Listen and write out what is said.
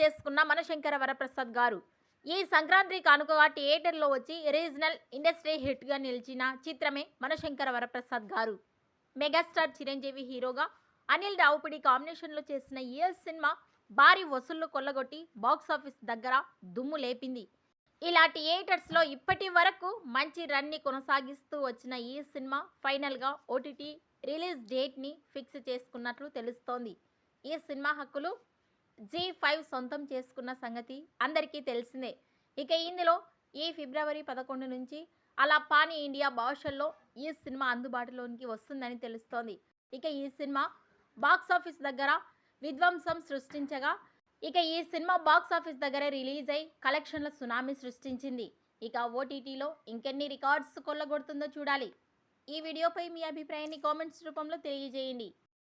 చేసుకున్న మనశంకర వరప్రసాద్ గారు ఈ సంక్రాంతి కానుకగా థియేటర్లో వచ్చి రీజనల్ ఇండస్ట్రీ హిట్గా నిలిచిన చిత్రమే మనశంకర వరప్రసాద్ గారు. మెగాస్టార్ చిరంజీవి హీరోగా అనిల్ రావుపూడి కాంబినేషన్లో చేసిన ఈ సినిమా భారీ వసూళ్లు కొల్లగొట్టి బాక్సాఫీస్ దగ్గర దుమ్ము లేపింది. ఇలా థియేటర్స్లో ఇప్పటి వరకు మంచి రన్ని కొనసాగిస్తూ వచ్చిన ఈ సినిమా ఫైనల్గా ఓటీటీ రిలీజ్ డేట్ని ఫిక్స్ చేసుకున్నట్లు తెలుస్తోంది. ఈ సినిమా హక్కులు G5 సొంతం చేసుకున్న సంగతి అందరికీ తెలిసిందే. ఇక ఇందులో ఈ ఫిబ్రవరి 11 నుంచి అలా పాన్ ఇండియా భాషల్లో ఈ సినిమా అందుబాటులోనికి వస్తుందని తెలుస్తోంది. ఇక ఈ సినిమా బాక్సాఫీస్ దగ్గర విధ్వంసం సృష్టించగా ఈ సినిమా బాక్సాఫీస్ దగ్గర రిలీజ్ అయి కలెక్షన్ల సునామీ సృష్టించింది. ఇక ఓటీటీలో ఇంకెన్ని రికార్డ్స్ కొల్లగొడుతుందో చూడాలి. ఈ వీడియోపై మీ అభిప్రాయాన్ని కామెంట్స్ రూపంలో తెలియజేయండి.